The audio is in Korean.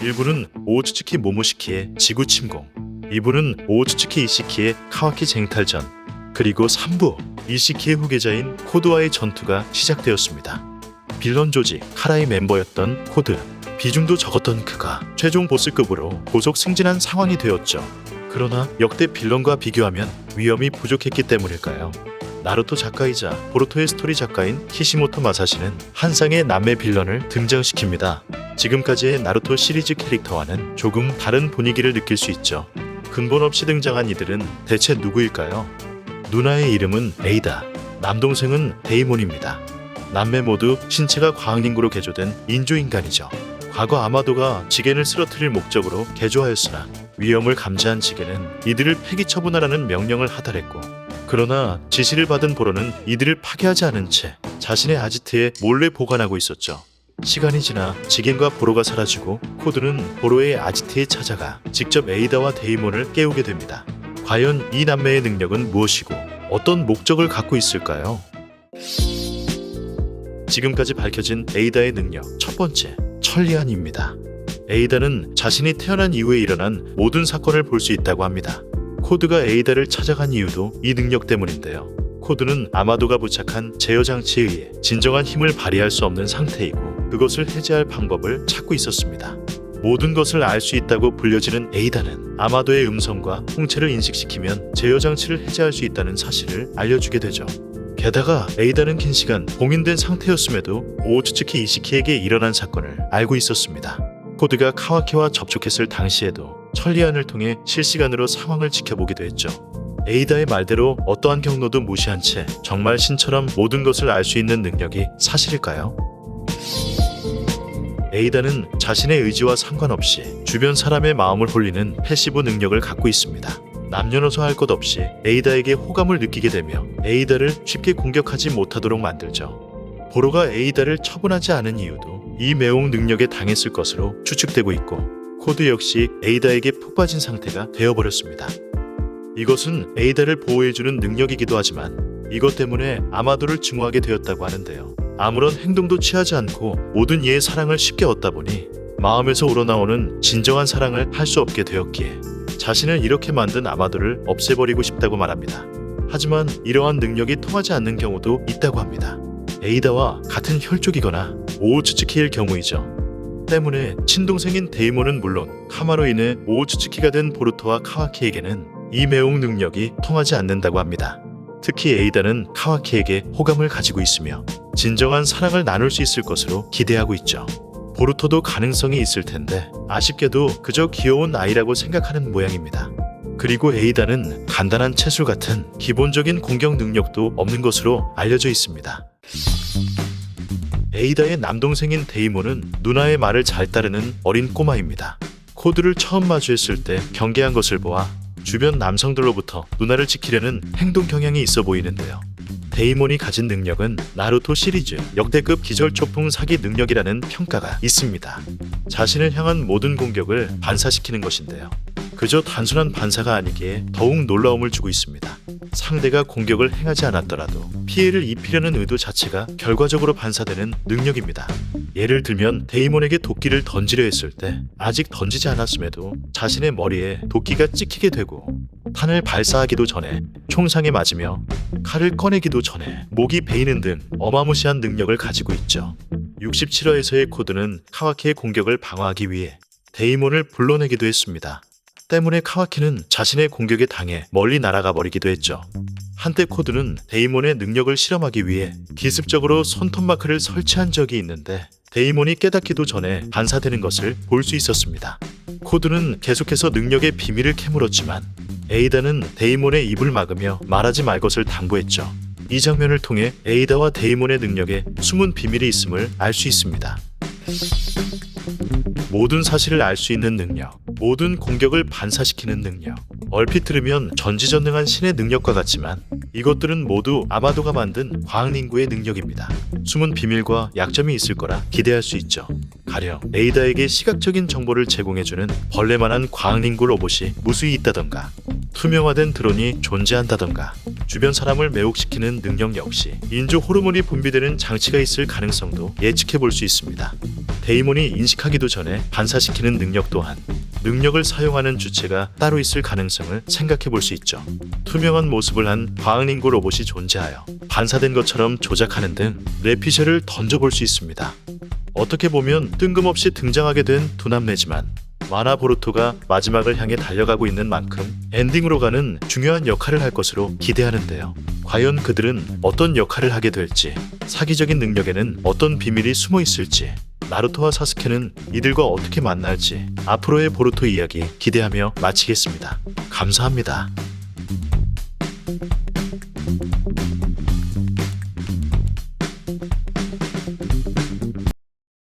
1부는 오우츠츠키 모모시키의 지구 침공, 2부는 오우츠츠키 이시키의 카와키 쟁탈전, 그리고 3부 이시키의 후계자인 코드와의 전투가 시작되었습니다. 빌런 조직 카라의 멤버였던 코드, 비중도 적었던 그가 최종 보스급으로 고속 승진한 상황이 되었죠. 그러나 역대 빌런과 비교하면 위험이 부족했기 때문일까요? 나루토 작가이자 보루토의 스토리 작가인 키시모토 마사시는 한 쌍의 남매 빌런을 등장시킵니다. 지금까지의 나루토 시리즈 캐릭터와는 조금 다른 분위기를 느낄 수 있죠. 근본 없이 등장한 이들은 대체 누구일까요? 누나의 이름은 에이다, 남동생은 데이몬입니다. 남매 모두 신체가 과학링구로 개조된 인조인간이죠. 과거 아마도가 지겐을 쓰러뜨릴 목적으로 개조하였으나 위험을 감지한 지겐은 이들을 폐기 처분하라는 명령을 하달했고, 그러나 지시를 받은 보로는 이들을 파괴하지 않은 채 자신의 아지트에 몰래 보관하고 있었죠. 시간이 지나 지겐과 보로가 사라지고 코드는 보로의 아지트에 찾아가 직접 에이다와 데이몬을 깨우게 됩니다. 과연 이 남매의 능력은 무엇이고 어떤 목적을 갖고 있을까요? 지금까지 밝혀진 에이다의 능력, 첫 번째, 천리안입니다. 에이다는 자신이 태어난 이후에 일어난 모든 사건을 볼 수 있다고 합니다. 코드가 에이다를 찾아간 이유도 이 능력 때문인데요. 코드는 아마도가 부착한 제어 장치에 의해 진정한 힘을 발휘할 수 없는 상태이고, 그것을 해제할 방법을 찾고 있었습니다. 모든 것을 알 수 있다고 불려지는 에이다는 아마도의 음성과 홍채를 인식시키면 제어 장치를 해제할 수 있다는 사실을 알려주게 되죠. 게다가 에이다는 긴 시간 봉인된 상태였음에도 오우츠츠키 이시키에게 일어난 사건을 알고 있었습니다. 코드가 카와키와 접촉했을 당시에도 천리안을 통해 실시간으로 상황을 지켜보기도 했죠. 에이다의 말대로 어떠한 경로도 무시한 채 정말 신처럼 모든 것을 알 수 있는 능력이 사실일까요? 에이다는 자신의 의지와 상관없이 주변 사람의 마음을 홀리는 패시브 능력을 갖고 있습니다. 남녀노소 할 것 없이 에이다에게 호감을 느끼게 되며 에이다를 쉽게 공격하지 못하도록 만들죠. 보로가 에이다를 처분하지 않은 이유도 이 매혹 능력에 당했을 것으로 추측되고 있고, 코드 역시 에이다에게 푹 빠진 상태가 되어버렸습니다. 이것은 에이다를 보호해주는 능력이기도 하지만 이것 때문에 아마도를 증오하게 되었다고 하는데요. 아무런 행동도 취하지 않고 모든 이의 사랑을 쉽게 얻다 보니 마음에서 우러나오는 진정한 사랑을 할 수 없게 되었기에 자신을 이렇게 만든 아마도를 없애버리고 싶다고 말합니다. 하지만 이러한 능력이 통하지 않는 경우도 있다고 합니다. 에이다와 같은 혈족이거나 오우츠츠키일 경우이죠. 때문에 친동생인 데이몬은 물론 카마로 인해 오우츠츠키가 된 보루토와 카와키에게는 이 매혹 능력이 통하지 않는다고 합니다. 특히 에이다는 카와키에게 호감을 가지고 있으며 진정한 사랑을 나눌 수 있을 것으로 기대하고 있죠. 보루토도 가능성이 있을 텐데 아쉽게도 그저 귀여운 아이라고 생각하는 모양입니다. 그리고 에이다는 간단한 채술 같은 기본적인 공격 능력도 없는 것으로 알려져 있습니다. 에이다의 남동생인 데이몬은 누나의 말을 잘 따르는 어린 꼬마입니다. 코드를 처음 마주했을 때 경계한 것을 보아 주변 남성들로부터 누나를 지키려는 행동 경향이 있어 보이는데요. 데이몬이 가진 능력은 나루토 시리즈 역대급 기절초풍 사기 능력이라는 평가가 있습니다. 자신을 향한 모든 공격을 반사시키는 것인데요. 그저 단순한 반사가 아니기에 더욱 놀라움을 주고 있습니다. 상대가 공격을 행하지 않았더라도 피해를 입히려는 의도 자체가 결과적으로 반사되는 능력입니다. 예를 들면 데이몬에게 도끼를 던지려 했을 때 아직 던지지 않았음에도 자신의 머리에 도끼가 찍히게 되고, 탄을 발사하기도 전에 총상에 맞으며 칼을 꺼내기도 전에 목이 베이는 등 어마무시한 능력을 가지고 있죠. 67화에서의 코드는 카와키의 공격을 방어하기 위해 데이몬을 불러내기도 했습니다. 때문에 카와키는 자신의 공격에 당해 멀리 날아가 버리기도 했죠. 한때 코드는 데이몬의 능력을 실험하기 위해 기습적으로 손톱 마크를 설치한 적이 있는데 데이몬이 깨닫기도 전에 반사되는 것을 볼 수 있었습니다. 코드는 계속해서 능력의 비밀을 캐물었지만 에이다는 데이몬의 입을 막으며 말하지 말 것을 당부했죠. 이 장면을 통해 에이다와 데이몬의 능력에 숨은 비밀이 있음을 알 수 있습니다. 모든 사실을 알 수 있는 능력, 모든 공격을 반사시키는 능력. 얼핏 들으면 전지전능한 신의 능력과 같지만 이것들은 모두 아마도가 만든 과학링구의 능력입니다. 숨은 비밀과 약점이 있을 거라 기대할 수 있죠. 가령 에이다에게 시각적인 정보를 제공해주는 벌레만한 과학링구 로봇이 무수히 있다던가, 투명화된 드론이 존재한다던가, 주변 사람을 매혹시키는 능력 역시 인조 호르몬이 분비되는 장치가 있을 가능성도 예측해 볼 수 있습니다. 데이몬이 인식하기도 전에 반사시키는 능력 또한 능력을 사용하는 주체가 따로 있을 가능성을 생각해 볼 수 있죠. 투명한 모습을 한 과학링고 로봇이 존재하여 반사된 것처럼 조작하는 등 뇌피셜을 던져볼 수 있습니다. 어떻게 보면 뜬금없이 등장하게 된 두 남매지만 만화 보루토가 마지막을 향해 달려가고 있는 만큼 엔딩으로 가는 중요한 역할을 할 것으로 기대하는데요. 과연 그들은 어떤 역할을 하게 될지, 사기적인 능력에는 어떤 비밀이 숨어 있을지, 나루토와 사스케는 이들과 어떻게 만날지 앞으로의 보루토 이야기 기대하며 마치겠습니다. 감사합니다.